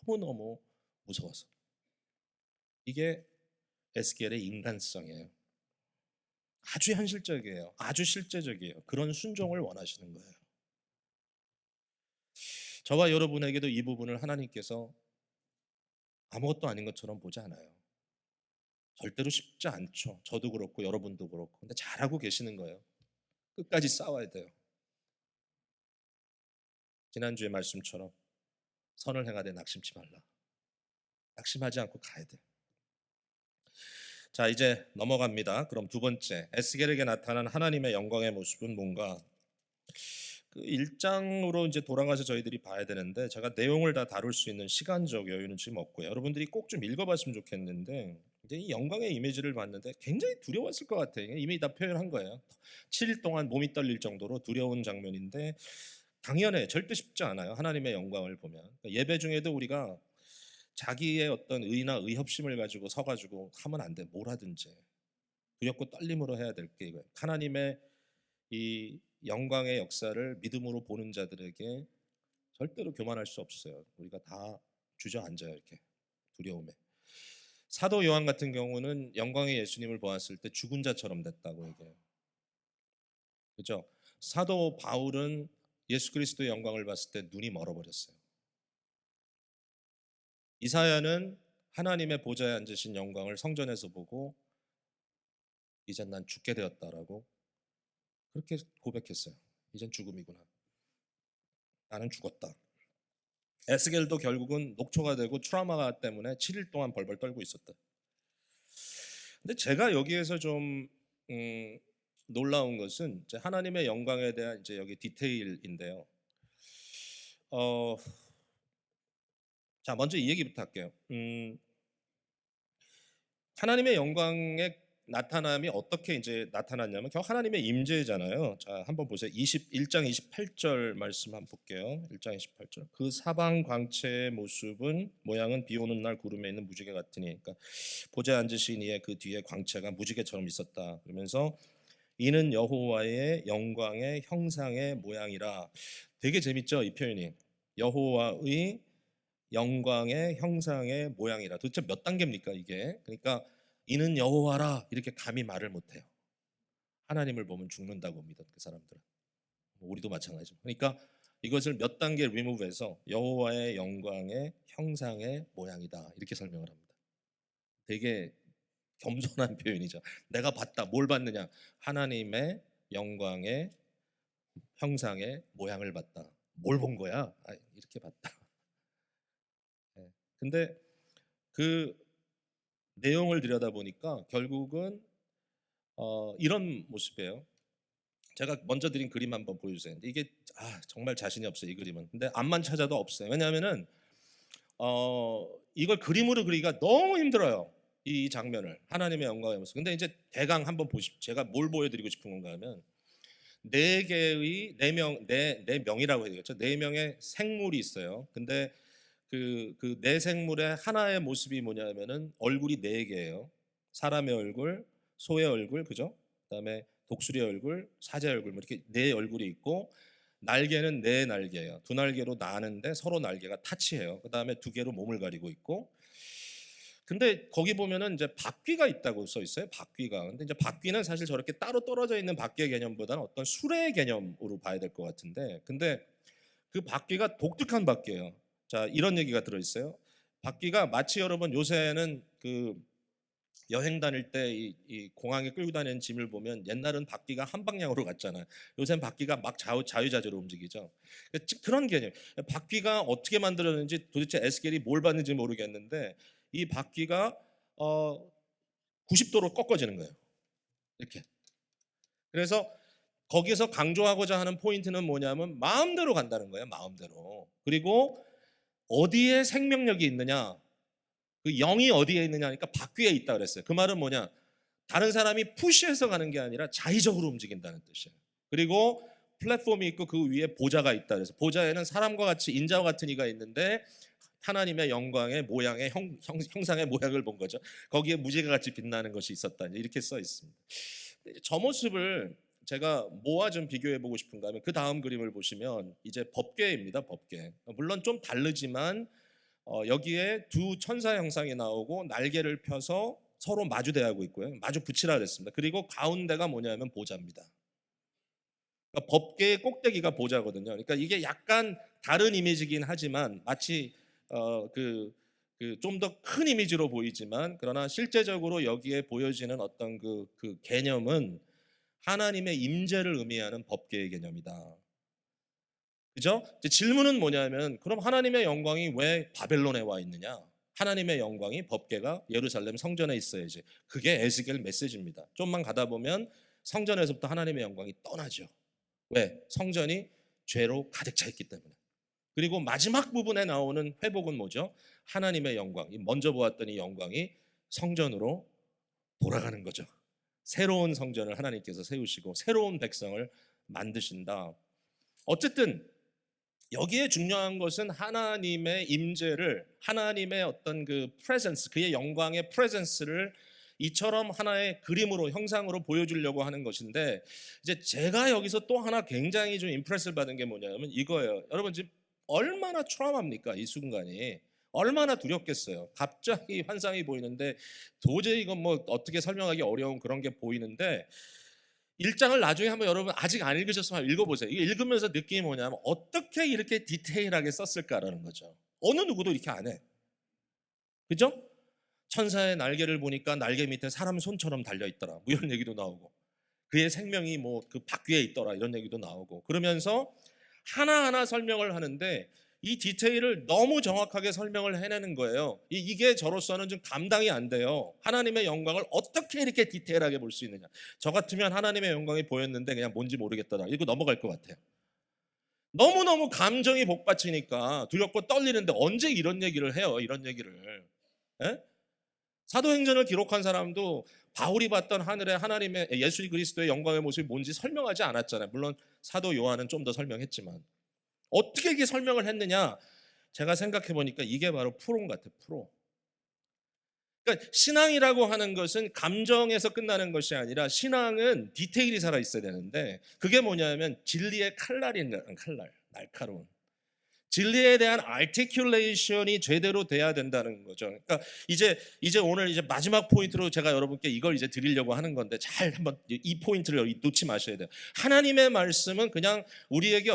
너무너무 무서워서. 이게 에스겔의 인간성이에요. 아주 현실적이에요. 아주 실제적이에요. 그런 순종을 원하시는 거예요. 저와 여러분에게도 이 부분을 하나님께서 아무것도 아닌 것처럼 보지 않아요. 절대로 쉽지 않죠. 저도 그렇고 여러분도 그렇고. 근데 잘하고 계시는 거예요. 끝까지 싸워야 돼요. 지난주의 말씀처럼 선을 행하되 낙심치 말라. 낙심하지 않고 가야 돼. 자, 이제 넘어갑니다. 그럼 두 번째, 에스겔에게 나타난 하나님의 영광의 모습은 뭔가? 그 1장으로 이제 돌아가서 저희들이 봐야 되는데, 제가 내용을 다 다룰 수 있는 시간적 여유는 지금 없고요. 여러분들이 꼭 좀 읽어봤으면 좋겠는데, 이제 이 영광의 이미지를 봤는데 굉장히 두려웠을 것 같아요. 이미 다 표현한 거예요. 7일 동안 몸이 떨릴 정도로 두려운 장면인데, 당연해, 절대 쉽지 않아요. 하나님의 영광을 보면. 그러니까 예배 중에도 우리가 자기의 어떤 의나 의협심을 가지고 서가지고 하면 안 돼. 뭘 하든지 두렵고 떨림으로 해야 될 게 이거예요. 하나님의 이 영광의 역사를 믿음으로 보는 자들에게 절대로 교만할 수 없어요. 우리가 다 주저앉아요, 이렇게 두려움에. 사도 요한 같은 경우는 영광의 예수님을 보았을 때 죽은 자처럼 됐다고 얘기해요. 그죠? 사도 바울은 예수 그리스도의 영광을 봤을 때 눈이 멀어버렸어요. 이사야는 하나님의 보좌에 앉으신 영광을 성전에서 보고 이젠 난 죽게 되었다라고 그렇게 고백했어요. 이젠 죽음이구나. 나는 죽었다. 에스겔도 결국은 녹초가 되고 트라우마가 때문에 7일 동안 벌벌 떨고 있었다. 근데 제가 여기에서 좀 놀라운 것은 이제 하나님의 영광에 대한 이제 여기 디테일인데요. 어, 자, 먼저 이 얘기부터 할게요. 하나님의 영광의 나타남이 어떻게 이제 나타났냐면 결국 하나님의 임재잖아요. 자, 한번 보세요. 21장 28절 말씀 한번 볼게요. 1장 28절. 그 사방 광채의 모양은 비 오는 날 구름에 있는 무지개 같으니. 그러니까 보좌에 앉으신 이의 그 뒤에 광채가 무지개처럼 있었다. 그러면서 이는 여호와의 영광의 형상의 모양이라. 되게 재밌죠, 이 표현이. 여호와의 영광의 형상의 모양이라. 도대체 몇 단계입니까 이게? 그러니까 이는 여호와라 이렇게 감히 말을 못해요. 하나님을 보면 죽는다고 믿었 그 사람들은. 우리도 마찬가지죠. 그러니까 이것을 몇 단계 리무브해서 여호와의 영광의 형상의 모양이다 이렇게 설명을 합니다. 되게 겸손한 표현이죠. 내가 봤다. 뭘 봤느냐? 하나님의 영광의 형상의 모양을 봤다. 뭘 본 거야? 이렇게 봤다. 네. 근데 그 내용을 들여다보니까 결국은 이런 모습이에요. 제가 먼저 드린 그림 한번 보여주세요. 이게 정말 자신이 없어요, 이 그림은. 근데 앞만 찾아도 없어요. 왜냐하면은 이걸 그림으로 그리기가 너무 힘들어요. 이 장면을, 하나님의 영광의 모습. 근데 이제 대강 한번 보십시오. 제가 뭘 보여드리고 싶은 건가 하면, 네 개의 네 명이라고 해야 되겠죠. 네 명의 생물이 있어요. 근데 그 네 생물의 하나의 모습이 뭐냐면은 얼굴이 네 개예요. 사람의 얼굴, 소의 얼굴, 그죠? 그다음에 독수리의 얼굴, 사자의 얼굴, 뭐 이렇게 네 얼굴이 있고, 날개는 네 날개예요. 두 날개로 나는데 서로 날개가 타치해요. 그다음에 두 개로 몸을 가리고 있고. 근데 거기 보면은 이제 박귀가 있다고 써 있어요. 박귀가. 근데 이제 박귀는 사실 저렇게 따로 떨어져 있는 박귀의 개념보다는 어떤 수레의 개념으로 봐야 될 것 같은데, 근데 그 박귀가 독특한 박귀예요. 자, 이런 얘기가 들어 있어요. 박귀가 마치 여러분 요새는 그 여행 다닐 때 이 공항에 끌고 다니는 짐을 보면 옛날은 바퀴가 한 방향으로 갔잖아요. 요새는 바퀴가 막 자유자재로 움직이죠. 그런 개념. 바퀴가 어떻게 만들어졌는지 도대체 에스겔이 뭘 봤는지 모르겠는데 이 바퀴가 90도로 꺾어지는 거예요. 이렇게. 그래서 거기서 강조하고자 하는 포인트는 뭐냐면 마음대로 간다는 거예요. 마음대로. 그리고 어디에 생명력이 있느냐? 그 영이 어디에 있느냐니까 바퀴에 있다 그랬어요. 그 말은 뭐냐? 다른 사람이 푸시해서 가는 게 아니라 자의적으로 움직인다는 뜻이에요. 그리고 플랫폼이 있고 그 위에 보좌가 있다 그래서 보좌에는 사람과 같이 인자와 같은 이가 있는데 하나님의 영광의 모양의 형상의 모양을 본 거죠. 거기에 무지개 같이 빛나는 것이 있었다. 이렇게 써 있습니다. 저 모습을 제가 뭐와 좀 비교해 보고 싶은가 하면 그 다음 그림을 보시면 이제 법궤입니다. 법궤. 물론 좀 다르지만 여기에 두 천사 형상이 나오고 날개를 펴서 서로 마주대하고 있고요. 마주 붙이라 그랬습니다. 그리고 가운데가 뭐냐면 보좌입니다. 그러니까 법궤의 꼭대기가 보좌거든요. 그러니까 이게 약간 다른 이미지긴 하지만 마치 좀 더 큰 이미지로 보이지만 그러나 실제적으로 여기에 보여지는 어떤 그 개념은 하나님의 임재를 의미하는 법궤의 개념이다. 그죠? 이제 질문은 뭐냐면 그럼 하나님의 영광이 왜 바벨론에 와 있느냐? 하나님의 영광이 법궤가 예루살렘 성전에 있어야지. 그게 에스겔 메시지입니다. 좀만 가다 보면 성전에서부터 하나님의 영광이 떠나죠. 왜? 성전이 죄로 가득 차 있기 때문에. 그리고 마지막 부분에 나오는 회복은 뭐죠? 하나님의 영광. 먼저 보았던 이 영광이 성전으로 돌아가는 거죠. 새로운 성전을 하나님께서 세우시고 새로운 백성을 만드신다. 어쨌든 여기에 중요한 것은 하나님의 임재를, 하나님의 어떤 그 프레젠스, 그의 영광의 프레젠스를 이처럼 하나의 그림으로 형상으로 보여주려고 하는 것인데, 이제 제가 여기서 또 하나 굉장히 좀 임프레스를 받은 게 뭐냐면 이거예요. 여러분 지금 얼마나 트라우마입니까? 이 순간이 얼마나 두렵겠어요. 갑자기 환상이 보이는데 도저히 이건 뭐 어떻게 설명하기 어려운 그런 게 보이는데, 1장을 나중에 한번 여러분 아직 안 읽으셨으면 읽어보세요. 이게 읽으면서 느낌이 뭐냐면 어떻게 이렇게 디테일하게 썼을까라는 거죠. 어느 누구도 이렇게 안 해. 그죠? 천사의 날개를 보니까 날개 밑에 사람 손처럼 달려있더라. 뭐 이런 얘기도 나오고, 그의 생명이 뭐 그 바퀴에 있더라. 이런 얘기도 나오고, 그러면서 하나하나 설명을 하는데 이 디테일을 너무 정확하게 설명을 해내는 거예요. 이게 저로서는 좀 감당이 안 돼요. 하나님의 영광을 어떻게 이렇게 디테일하게 볼 수 있느냐. 저 같으면 하나님의 영광이 보였는데 그냥 뭔지 모르겠더라. 이거 넘어갈 것 같아요. 너무너무 감정이 복받치니까 두렵고 떨리는데 언제 이런 얘기를 해요. 이런 얘기를. 예? 사도행전을 기록한 사람도 바울이 봤던 하늘의 하나님의 예수 그리스도의 영광의 모습이 뭔지 설명하지 않았잖아요. 물론 사도 요한은 좀 더 설명했지만 어떻게 이게 설명을 했느냐? 제가 생각해 보니까 이게 바로 프로인 것 같아요. 프로. 그러니까 신앙이라고 하는 것은 감정에서 끝나는 것이 아니라 신앙은 디테일이 살아 있어야 되는데 그게 뭐냐면 진리의 칼날이라는 칼날, 날카로운. 진리에 대한 아티큘레이션이 제대로 돼야 된다는 거죠. 그러니까 이제 오늘 이제 마지막 포인트로 제가 여러분께 이걸 이제 드리려고 하는 건데 잘 한번 이 포인트를 놓지 마셔야 돼요. 하나님의 말씀은 그냥 우리에게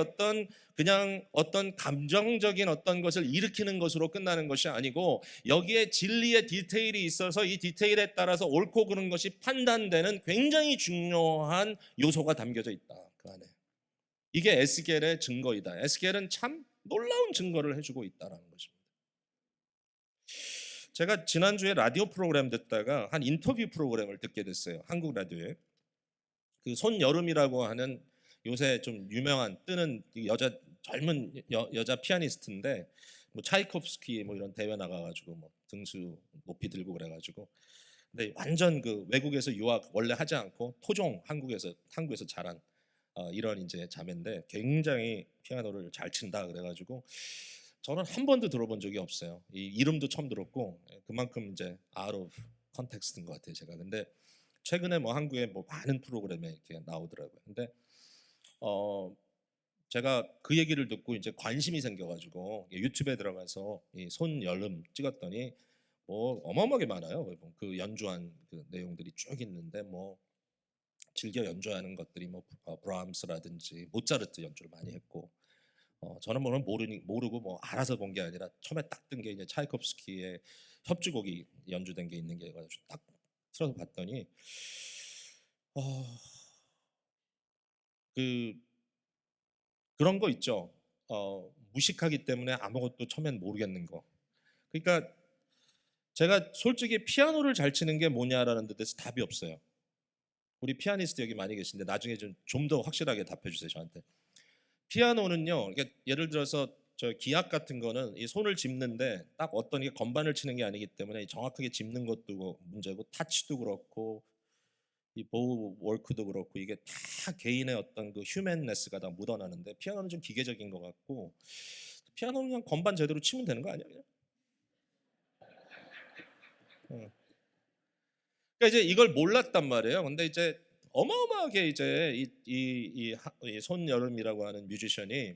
그냥 어떤 감정적인 어떤 것을 일으키는 것으로 끝나는 것이 아니고 여기에 진리의 디테일이 있어서 이 디테일에 따라서 옳고 그른 것이 판단되는 굉장히 중요한 요소가 담겨져 있다. 그 안에. 이게 에스겔의 증거이다. 에스겔은 참 놀라운 증거를 해주고 있다는 것입니다. 제가 지난주에 라디오 프로그램 듣다가 한 인터뷰 프로그램을 듣게 됐어요. 한국 라디오에. 그 손여름이라고 하는 요새 좀 유명한 뜨는 여자 젊은 여자 피아니스트인데 뭐 차이콥스키 뭐 이런 대회 나가가지고 뭐 등수 높이 들고 그래가지고 근데 완전 그 외국에서 유학 원래 하지 않고 토종 한국에서 자란 이런 이제 자매인데 굉장히 피아노를 잘 친다 그래가지고 저는 한 번도 들어본 적이 없어요. 이 이름도 처음 들었고 그만큼 이제 out of context인 것 같아요, 제가. 근데 최근에 뭐 한국에 뭐 많은 프로그램에 이렇게 나오더라고요. 근데 어 제가 그 얘기를 듣고 이제 관심이 생겨가지고 유튜브에 들어가서 이 손여름 찍었더니 뭐 어마어마하게 많아요. 그 연주한 그 내용들이 쭉 있는데 뭐 즐겨 연주하는 것들이 뭐 브람스라든지 모차르트 연주를 많이 했고 저는 뭐 모르고 뭐 알아서 본 게 아니라 처음에 딱 뜬 게 이제 차이콥스키의 협주곡이 연주된 게 있는 게 가지고 딱 틀어서 봤더니 어, 그 그런 거 있죠. 무식하기 때문에 아무것도 처음엔 모르겠는 거. 그러니까 제가 솔직히 피아노를 잘 치는 게 뭐냐라는 데 대해서 답이 없어요. 우리 피아니스트 여기 많이 계신데 나중에 좀 더 확실하게 답해 주세요, 저한테. 피아노는요. 그러니까 예를 들어서 저 기악 같은 거는 이 손을 짚는데 딱 어떤 게 건반을 치는 게 아니기 때문에 정확하게 짚는 것도 문제고 타치도 그렇고 이 보우 워크도 그렇고 이게 다 개인의 어떤 그 휴먼네스가 다 묻어나는데 피아노는 좀 기계적인 것 같고 피아노는 그냥 건반 제대로 치면 되는 거 아니야 그냥? 어. 그러니까 이제 이걸 몰랐단 말이에요. 근데 이제 어마어마하게 이제 이 손여름이라고 하는 뮤지션이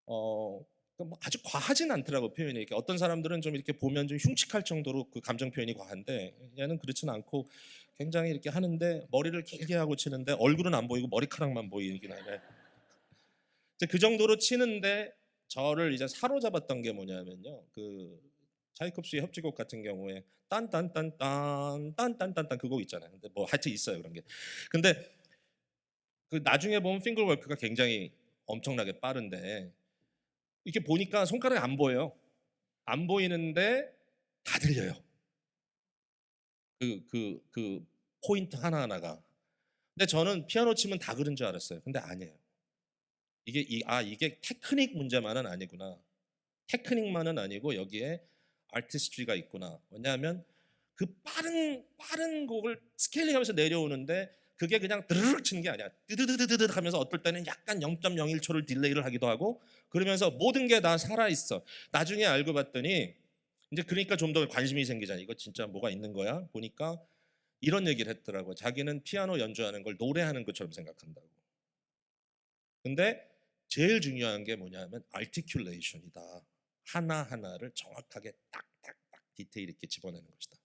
그뭐 아주 과하진 않더라고 표현이. 이렇게 어떤 사람들은 좀 이렇게 보면 좀 흉측할 정도로 그 감정 표현이 과한데 얘는 그렇지는 않고 굉장히 이렇게 하는데 머리를 길게 하고 치는데 얼굴은 안 보이고 머리카락만 보이긴 하네. 이제 그 정도로 치는데 저를 이제 사로잡았던 게 뭐냐면요. 그 차이콥스의 협주곡 같은 경우에 딴딴딴딴 딴딴딴딴 그 곡 있잖아요. 근데 뭐 하여튼 있어요 그런 게. 근데 그 나중에 보면 핑거월크가 굉장히 엄청나게 빠른데 이렇게 보니까 손가락이 안 보여요. 안 보이는데 다 들려요. 그 포인트 하나하나가. 근데 저는 피아노 치면 다 그런 줄 알았어요. 근데 아니에요. 이게 테크닉 문제만은 아니구나. 테크닉만은 아니고 여기에 아티스트리가 있구나. 왜냐하면 그 빠른 곡을 스케일링하면서 내려오는데 그게 그냥 드르륵 치는 게 아니야. 뜨드드드드 하면서 어떨 때는 약간 0.01초를 딜레이를 하기도 하고 그러면서 모든 게 다 살아 있어. 나중에 알고 봤더니 이제 그러니까 좀 더 관심이 생기잖아. 이거 진짜 뭐가 있는 거야? 보니까 이런 얘기를 했더라고. 자기는 피아노 연주하는 걸 노래하는 것처럼 생각한다고. 근데 제일 중요한 게 뭐냐면 articulation이다. 하나하나를 정확하게 딱딱딱 디테일 있게 집어내는 것이다.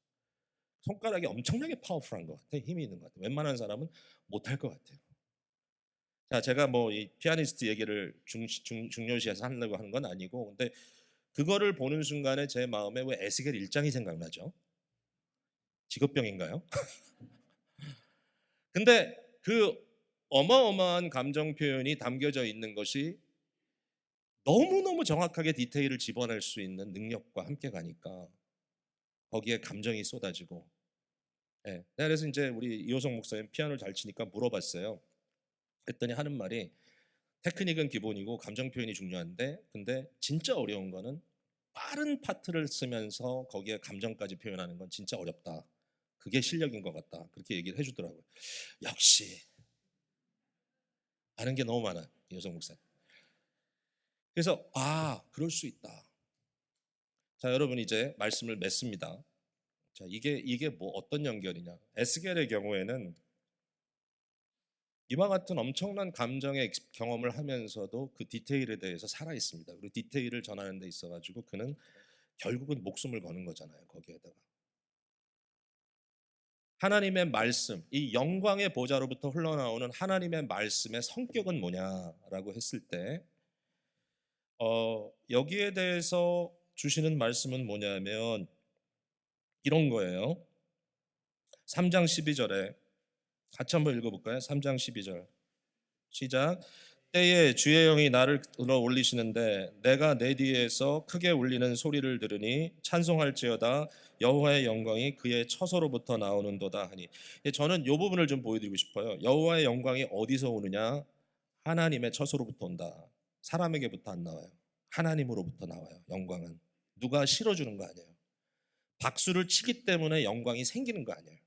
손가락이 엄청나게 파워풀한 것 같아. 힘이 있는 것 같아. 웬만한 사람은 못할 것 같아요. 자, 제가 뭐 이 피아니스트 얘기를 중요시해서 하려고 하는 건 아니고, 근데 그거를 보는 순간에 제 마음에 왜 에스겔 1장이 생각나죠? 직업병인가요? 근데 그 어마어마한 감정 표현이 담겨져 있는 것이 너무너무 정확하게 디테일을 집어낼 수 있는 능력과 함께 가니까 거기에 감정이 쏟아지고 예. 그래서 이제 우리 이호성 목사님 피아노를 잘 치니까 물어봤어요. 그랬더니 하는 말이 테크닉은 기본이고 감정 표현이 중요한데 근데 진짜 어려운 거는 빠른 파트를 쓰면서 거기에 감정까지 표현하는 건 진짜 어렵다. 그게 실력인 것 같다. 그렇게 얘기를 해주더라고요. 역시 아는 게 너무 많아 이호성 목사님. 그래서 그럴 수 있다. 자 여러분 이제 말씀을 맺습니다. 자 이게 뭐 어떤 연결이냐? 에스겔의 경우에는 이와 같은 엄청난 감정의 경험을 하면서도 그 디테일에 대해서 살아 있습니다. 그리고 디테일을 전하는 데 있어 가지고 그는 결국은 목숨을 거는 거잖아요. 거기에다가 하나님의 말씀, 이 영광의 보좌로부터 흘러나오는 하나님의 말씀의 성격은 뭐냐라고 했을 때 여기에 대해서 주시는 말씀은 뭐냐면 이런 거예요. 3장 12절에 같이 한번 읽어볼까요? 3장 12절 시작. 때에 주의 영이 나를 들어 올리시는데 내가 내 뒤에서 크게 울리는 소리를 들으니 찬송할지어다 여호와의 영광이 그의 처소로부터 나오는도다 하니 저는 이 부분을 좀 보여드리고 싶어요. 여호와의 영광이 어디서 오느냐? 하나님의 처소로부터 온다. 사람에게부터 안 나와요. 하나님으로부터 나와요. 영광은 누가 실어주는 거 아니에요. 박수를 치기 때문에 영광이 생기는 거 아니에요.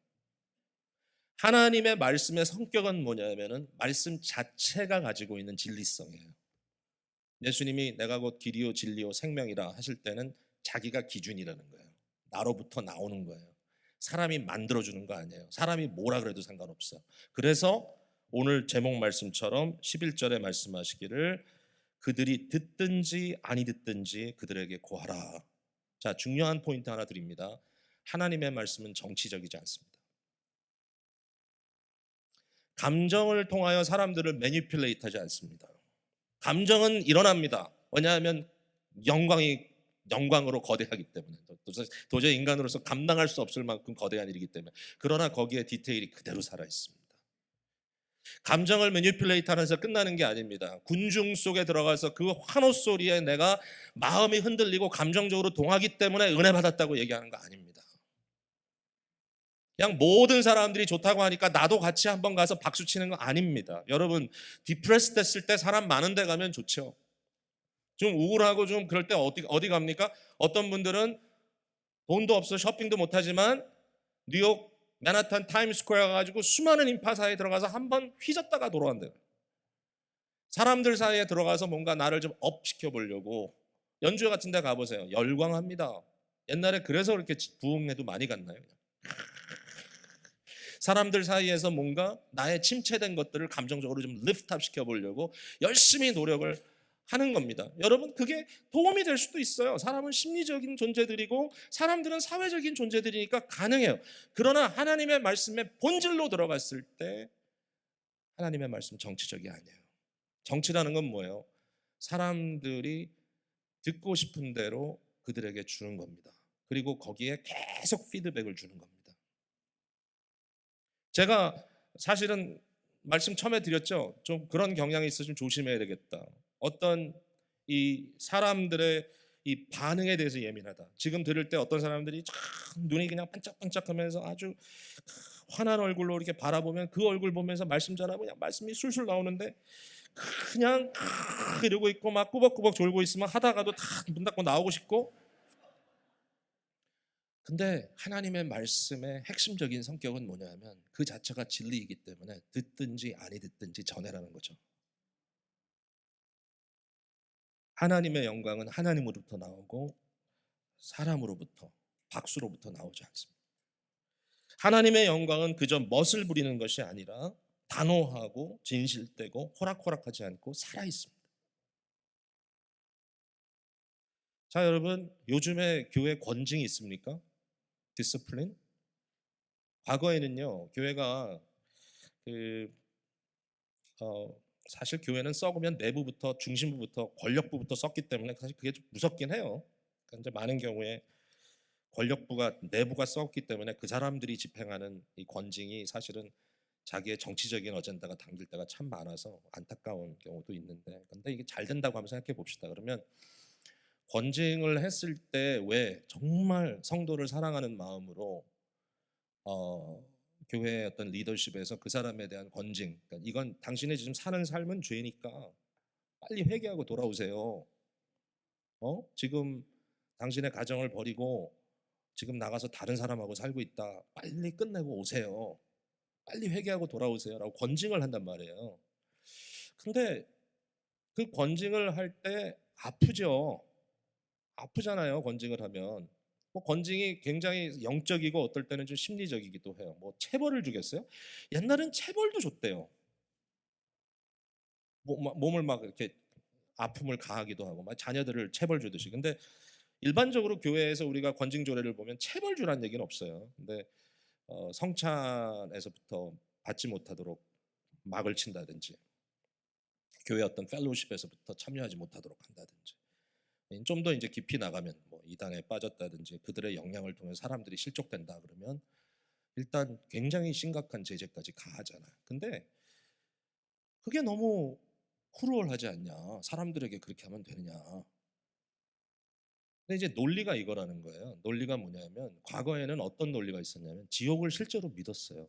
하나님의 말씀의 성격은 뭐냐면은 말씀 자체가 가지고 있는 진리성이에요. 예수님이 내가 곧 길이요 진리요 생명이라 하실 때는 자기가 기준이라는 거예요. 나로부터 나오는 거예요. 사람이 만들어주는 거 아니에요. 사람이 뭐라 그래도 상관없어요. 그래서 오늘 제목 말씀처럼 11절에 말씀하시기를 그들이 듣든지 아니 듣든지 그들에게 고하라. 자, 중요한 포인트 하나 드립니다. 하나님의 말씀은 정치적이지 않습니다. 감정을 통하여 사람들을 매니플레이트하지 않습니다. 감정은 일어납니다. 왜냐하면 영광이 영광으로 거대하기 때문에 도저히 인간으로서 감당할 수 없을 만큼 거대한 일이기 때문에. 그러나 거기에 디테일이 그대로 살아 있습니다. 감정을 매니플레이트하면서 끝나는 게 아닙니다. 군중 속에 들어가서 그 환호 소리에 내가 마음이 흔들리고 감정적으로 동하기 때문에 은혜 받았다고 얘기하는 거 아닙니다. 그냥 모든 사람들이 좋다고 하니까 나도 같이 한번 가서 박수 치는 거 아닙니다. 여러분, 디프레스 됐을 때 사람 많은 데 가면 좋죠. 좀 우울하고 좀 그럴 때 어디 갑니까? 어떤 분들은 돈도 없어 쇼핑도 못 하지만 뉴욕 맨하탄 타임스퀘어 가지고 수많은 인파 사이에 들어가서 한번 휘졌다가 돌아온대요. 사람들 사이에 들어가서 뭔가 나를 좀 업 시켜 보려고. 연주 같은 데 가보세요. 열광합니다. 옛날에 그래서 그렇게 부흥회도 많이 갔나요? 사람들 사이에서 뭔가 나의 침체된 것들을 감정적으로 좀 리프트업 시켜 보려고 열심히 노력을 하는 겁니다. 여러분, 그게 도움이 될 수도 있어요. 사람은 심리적인 존재들이고 사람들은 사회적인 존재들이니까 가능해요. 그러나 하나님의 말씀의 본질로 들어갔을 때 하나님의 말씀 정치적이 아니에요. 정치라는 건 뭐예요? 사람들이 듣고 싶은 대로 그들에게 주는 겁니다. 그리고 거기에 계속 피드백을 주는 겁니다. 제가 사실은 말씀 처음에 드렸죠. 좀 그런 경향이 있으면 조심해야 되겠다. 어떤 이 사람들의 이 반응에 대해서 예민하다. 지금 들을 때 어떤 사람들이 참 눈이 그냥 반짝반짝하면서 아주 환한 얼굴로 이렇게 바라보면 그 얼굴 보면서 말씀 전하면 그냥 말씀이 술술 나오는데 그냥 이러고 있고 막 꾸벅꾸벅 졸고 있으면 하다가도 다 문 닫고 나오고 싶고. 근데 하나님의 말씀의 핵심적인 성격은 뭐냐면 그 자체가 진리이기 때문에 듣든지 아니 듣든지 전해라는 거죠. 하나님의 영광은 하나님으로부터 나오고 사람으로부터 박수로부터 나오지 않습니다. 하나님의 영광은 그저 멋을 부리는 것이 아니라 단호하고 진실되고 호락호락하지 않고 살아 있습니다. 자, 여러분, 요즘에 교회 권징이 있습니까? 디스플린? 과거에는요, 교회가 그 어, 사실 교회는 썩으면 내부부터 중심부부터 권력부부터 썩기 때문에 사실 그게 좀 무섭긴 해요. 그러니까 이제 많은 경우에 권력부가 내부가 썩기 때문에 그 사람들이 집행하는 이 권징이 사실은 자기의 정치적인 어젠다가 담길 때가 참 많아서 안타까운 경우도 있는데, 근데 이게 잘 된다고 한번 생각해 봅시다. 그러면 권징을 했을 때 왜 정말 성도를 사랑하는 마음으로 어, 교회의 어떤 리더십에서 그 사람에 대한 권징, 그러니까 이건 당신의 지금 사는 삶은 죄니까 빨리 회개하고 돌아오세요. 지금 당신의 가정을 버리고 지금 나가서 다른 사람하고 살고 있다. 빨리 끝내고 오세요. 빨리 회개하고 돌아오세요라고 권징을 한단 말이에요. 근데 그 권징을 할 때 아프죠. 아프잖아요. 권징을 하면. 뭐 권징이 굉장히 영적이고 어떨 때는 좀 심리적이기도 해요. 뭐 체벌을 주겠어요? 옛날엔 체벌도 줬대요. 몸을 막 이렇게 아픔을 가하기도 하고 막 자녀들을 체벌 주듯이. 근데 일반적으로 교회에서 우리가 권징 조례를 보면 체벌 주라는 얘기는 없어요. 근데 성찬에서부터 받지 못하도록 막을 친다든지 교회 어떤 펠로우십에서부터 참여하지 못하도록 한다든지 좀 더 이제 깊이 나가면 뭐 이단에 빠졌다든지 그들의 영향을 통해 사람들이 실족된다 그러면 일단 굉장히 심각한 제재까지 가하잖아요. 근데 그게 너무 크루얼하지 않냐? 사람들에게 그렇게 하면 되느냐? 근데 이제 논리가 이거라는 거예요. 논리가 뭐냐면 과거에는 어떤 논리가 있었냐면 지옥을 실제로 믿었어요.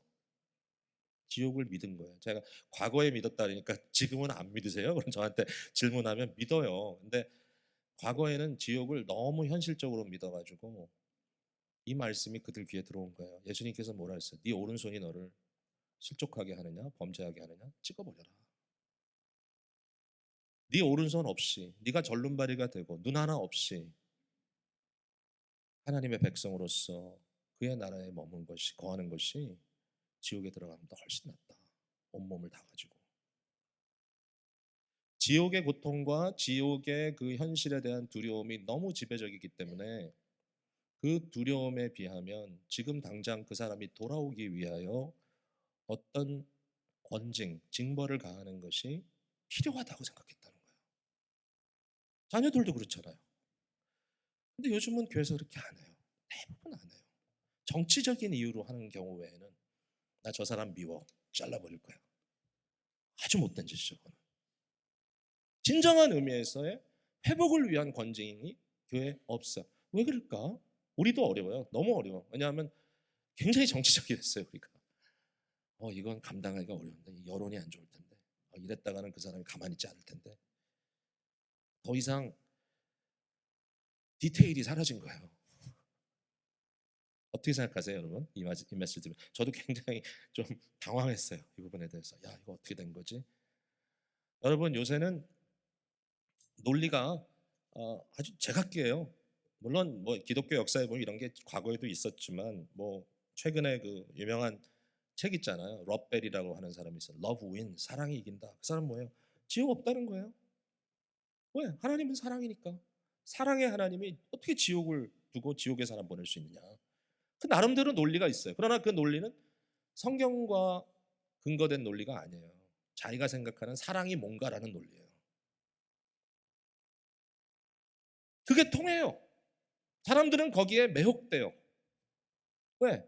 지옥을 믿은 거예요. 제가 과거에 믿었다니까 지금은 안 믿으세요? 그럼 저한테 질문하면 믿어요. 근데 과거에는 지옥을 너무 현실적으로 믿어가지고 이 말씀이 그들 귀에 들어온 거예요. 예수님께서 뭐라 했어요? 네 오른손이 너를 실족하게 하느냐 범죄하게 하느냐 찍어버려라. 네 오른손 없이, 네가 절름발이가 되고 눈 하나 없이 하나님의 백성으로서 그의 나라에 머문 것이, 거하는 것이 지옥에 들어가보다 훨씬 낫다. 온몸을 다 가지고. 지옥의 고통과 지옥의 그 현실에 대한 두려움이 너무 지배적이기 때문에 그 두려움에 비하면 지금 당장 그 사람이 돌아오기 위하여 어떤 권징, 징벌을 가하는 것이 필요하다고 생각했다는 거예요. 자녀들도 그렇잖아요. 근데 요즘은 교회에서 그렇게 안 해요. 대부분 안 해요. 정치적인 이유로 하는 경우 외에는 나 저 사람 미워, 잘라버릴 거야. 아주 못된 짓이죠. 그거는. 진정한 의미에서의 회복을 위한 권징이 교회에 없어. 왜 그럴까? 우리도 어려워요. 너무 어려워. 왜냐하면 굉장히 정치적이 됐어요. 우리가. 이건 감당하기가 어려운데, 여론이 안 좋을 텐데, 이랬다가는 그 사람이 가만히 있지 않을 텐데, 더 이상 디테일이 사라진 거예요. 어떻게 생각하세요, 여러분? 이 메시지 들으면 저도 굉장히 좀 당황했어요. 이 부분에 대해서. 야, 이거 어떻게 된 거지? 여러분, 요새는 논리가 아주 제각기예요. 물론 뭐 기독교 역사에 보면 이런 게 과거에도 있었지만, 뭐 최근에 그 유명한 책 있잖아요. 럽벨이라고 하는 사람이 있어요. Love win, 사랑이 이긴다. 그 사람 뭐예요? 지옥 없다는 거예요. 왜? 하나님은 사랑이니까. 사랑의 하나님이 어떻게 지옥을 두고 지옥에 사람 보낼 수 있느냐. 그 나름대로 논리가 있어요. 그러나 그 논리는 성경과 근거된 논리가 아니에요. 자기가 생각하는 사랑이 뭔가라는 논리예요. 그게 통해요. 사람들은 거기에 매혹돼요. 왜?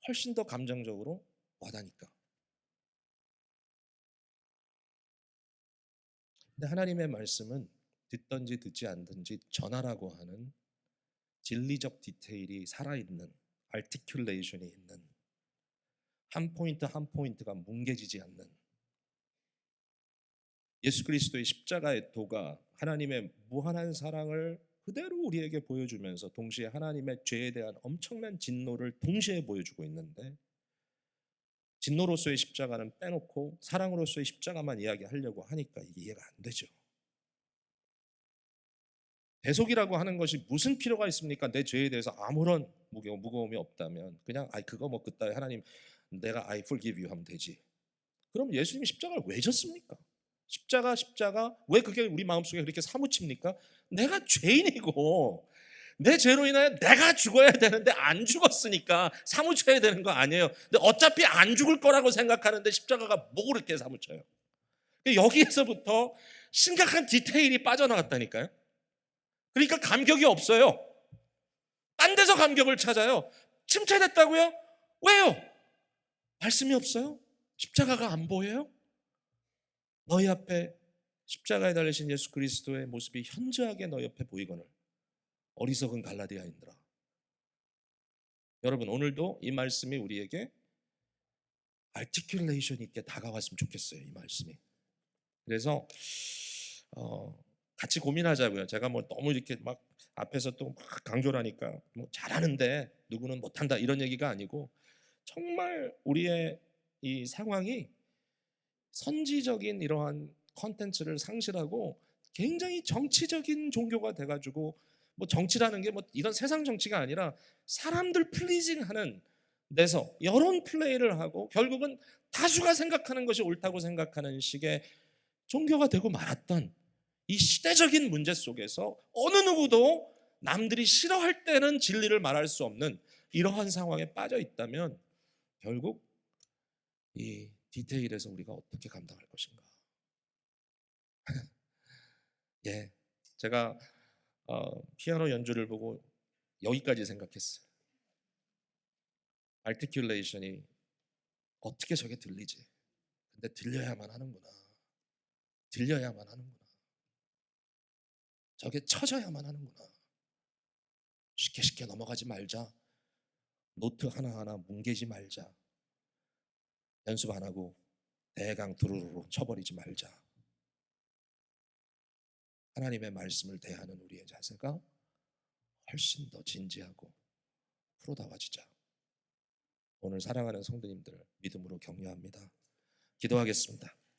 훨씬 더 감정적으로 와닿으니까. 근데 하나님의 말씀은 듣든지 듣지 않든지 전하라고 하는 진리적 디테일이 살아있는, articulation이 있는, 한 포인트 한 포인트가 뭉개지지 않는 예수 그리스도의 십자가의 도가 하나님의 무한한 사랑을 그대로 우리에게 보여주면서 동시에 하나님의 죄에 대한 엄청난 진노를 동시에 보여주고 있는데, 진노로서의 십자가는 빼놓고 사랑으로서의 십자가만 이야기하려고 하니까 이게 이해가 안 되죠. 대속이라고 하는 것이 무슨 필요가 있습니까? 내 죄에 대해서 아무런 무거움이 없다면 그냥 그거 뭐 그따위 하나님 내가 I forgive you 하면 되지. 그럼 예수님이 십자가를 왜 졌습니까? 십자가 왜 그게 우리 마음속에 그렇게 사무칩니까? 내가 죄인이고 내 죄로 인하여 내가 죽어야 되는데 안 죽었으니까 사무쳐야 되는 거 아니에요. 근데 어차피 안 죽을 거라고 생각하는데 십자가가 뭐 그렇게 사무쳐요? 여기에서부터 심각한 디테일이 빠져나갔다니까요. 그러니까 감격이 없어요. 딴 데서 감격을 찾아요. 침체됐다고요? 왜요? 말씀이 없어요? 십자가가 안 보여요? 너희 앞에 십자가에 달리신 예수 그리스도의 모습이 현저하게 너희 옆에 보이거늘 어리석은 갈라디아인들아. 여러분, 오늘도 이 말씀이 우리에게 아티큘레이션 있게 다가왔으면 좋겠어요. 이 말씀이. 그래서 같이 고민하자고요. 제가 뭐 너무 이렇게 막 앞에서 또 막 강조를 하니까 뭐 잘하는데 누구는 못한다 이런 얘기가 아니고, 정말 우리의 이 상황이 선지적인 이러한 컨텐츠를 상실하고 굉장히 정치적인 종교가 돼가지고, 뭐 정치라는 게 뭐 이런 세상 정치가 아니라 사람들 플리징하는 데서 여론 플레이를 하고 결국은 다수가 생각하는 것이 옳다고 생각하는 식의 종교가 되고 말았던 이 시대적인 문제 속에서 어느 누구도 남들이 싫어할 때는 진리를 말할 수 없는 이러한 상황에 빠져 있다면 결국 이 디테일에서 우리가 어떻게 감당할 것인가. 예, 제가 피아노 연주를 보고 여기까지 생각했어요. articulation이 어떻게 저게 들리지? 근데 들려야만 하는구나. 들려야만 하는구나. 저게 쳐져야만 하는구나. 쉽게 쉽게 넘어가지 말자. 노트 하나하나 뭉개지 말자. 연습 안 하고 대강 두루루루 쳐버리지 말자. 하나님의 말씀을 대하는 우리의 자세가 훨씬 더 진지하고 프로다워지자. 오늘 사랑하는 성도님들 믿음으로 격려합니다. 기도하겠습니다.